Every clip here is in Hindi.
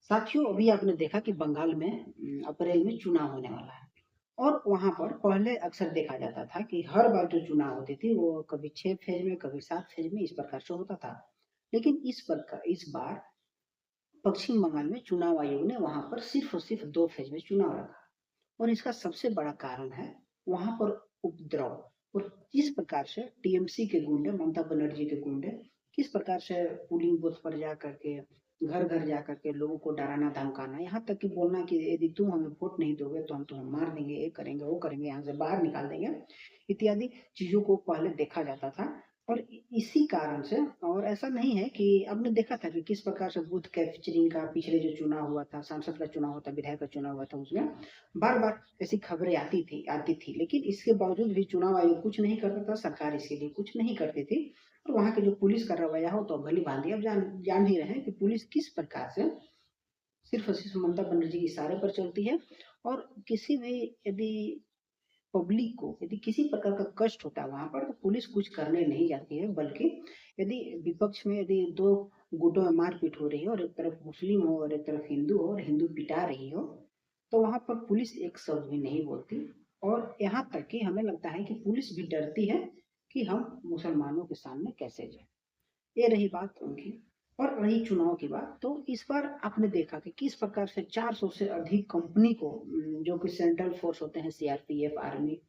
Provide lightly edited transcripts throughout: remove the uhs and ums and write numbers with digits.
साथियों, अभी आपने देखा कि बंगाल में अप्रैल में चुनाव होने वाला है। और वहां पर पहले अक्सर देखा जाता था कि हर बार जो चुनाव होती थी वो कभी 6 फेज में, कभी 7 फेज में, इस प्रकार से होता था। लेकिन इस बार पश्चिम बंगाल में चुनाव आयोग ने वहां पर सिर्फ और सिर्फ 2 फेज में चुनाव रखा। और इसका सबसे बड़ा कारण है वहां पर उपद्रव। और किस प्रकार से टीएमसी के गुंडे, ममता बनर्जी के गुंडे, किस प्रकार से पोलिंग बूथ पर जा करके, घर घर जा करके लोगों को डराना धमकाना, यहाँ तक कि बोलना कि यदि तुम हमें वोट नहीं दोगे तो हम तुम्हें मार देंगे, ये करेंगे, वो करेंगे, यहाँ से बाहर निकाल देंगे, इत्यादि चीजों को पहले देखा जाता था। और इसी कारण से, और ऐसा नहीं है कि आपने देखा था कि किस प्रकार से बूथ कैप्चरिंग का पिछले जो चुनाव हुआ था, सांसद का चुनाव हुआ था, विधायक का चुनाव हुआ था, उसमें बार बार ऐसी खबरें आती थी। लेकिन इसके बावजूद भी चुनाव आयोग कुछ नहीं करता था, सरकार इसके लिए कुछ नहीं करती थी। और वहां के जो पुलिस का रवैया हो तो भली भांति अब जान ही रहे हैं कि पुलिस किस प्रकार से सिर्फ और सिर्फ ममता बनर्जी के इशारे पर चलती है। और किसी भी यदि पब्लिक को यदि किसी प्रकार का कष्ट होता है वहां पर, तो पुलिस कुछ करने नहीं जाती है। बल्कि यदि विपक्ष में यदि दो गुटों में मारपीट हो रही है और एक तरफ मुस्लिम हो और एक तरफ हिंदू हो और हिंदू पिटा रही हो, तो वहां पर पुलिस एक शब्द भी नहीं बोलती। और यहाँ तक कि हमें लगता है कि पुलिस भी डरती है कि हम मुसलमानों के सामने कैसे जाए। ये रही बात उनकी। और रही चुनाव की बात, तो इस बार आपने देखा कि किस प्रकार से 400 से अधिक कंपनी को, जो कि सेंट्रल फोर्स होते हैं, सीआरपीएफ, आर्मी,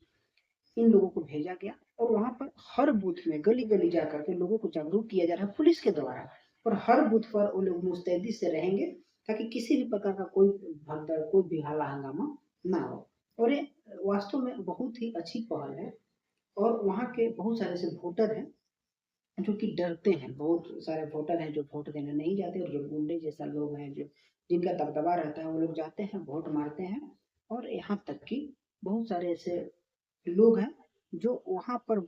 इन लोगों को भेजा गया। और वहां पर हर बूथ में गली गली जाकर के लोगों को जागरूक किया जा रहा है पुलिस के द्वारा। और हर बूथ पर वो लोग मुस्तैदी से रहेंगे ताकि किसी भी प्रकार का कोई भगदड़, कोई भी हाला हंगामा ना हो। और ये वास्तव में बहुत ही अच्छी पहल है। और वहाँ के बहुत सारे ऐसे वोटर हैं जो कि डरते हैं, बहुत सारे वोटर हैं जो वोट देने नहीं जाते, और जो गुंडे जैसा लोग हैं, जो जिनका दबदबा रहता है, वो लोग जाते हैं, वोट मारते हैं। और यहाँ तक कि बहुत सारे ऐसे लोग हैं जो वहां पर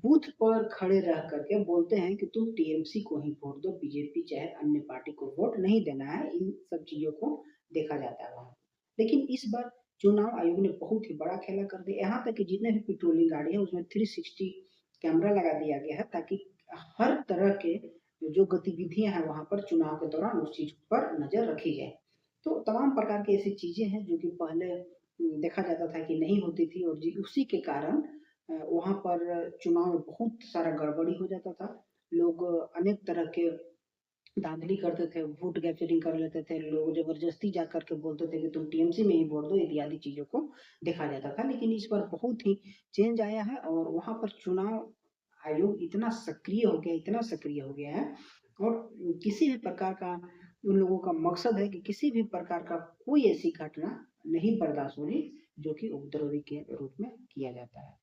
बूथ पर खड़े रह करके बोलते हैं कि तुम टीएमसी को ही वोट दो, बीजेपी चाहे अन्य पार्टी को वोट नहीं देना है। इन सब चीजों को देखा जाता है वहां। लेकिन इस बार चुनाव आयोग ने बहुत ही बड़ा खेला कर दिया। यहाँ तक कि जितने भी पेट्रोलिंग गाड़ी है उसमें 360 कैमरा लगा दिया गया है, ताकि हर तरह के जो गतिविधियां हैं वहां पर चुनाव के दौरान उस चीज पर नजर रखी जाए। तो तमाम प्रकार की ऐसी चीजें हैं जो कि पहले देखा जाता था कि नहीं होती थी। और उसी के कारण वहां पर चुनाव में बहुत सारा गड़बड़ी हो जाता था। लोग अनेक तरह के धांधली करते थे, वोट कैप्चरिंग कर लेते थे, लोग जबरदस्ती जा करके बोलते थे कि तुम टीएमसी में ही वोट दो, इत्यादि चीजों को देखा जाता था। लेकिन इस बार बहुत ही चेंज आया है और वहां पर चुनाव आयोग इतना सक्रिय हो गया, इतना सक्रिय हो गया है। और किसी भी प्रकार का, उन लोगों का मकसद है कि किसी भी प्रकार का कोई ऐसी घटना नहीं बर्दाश्त होगी जो कि उपद्रवी के रूप में किया जाता है।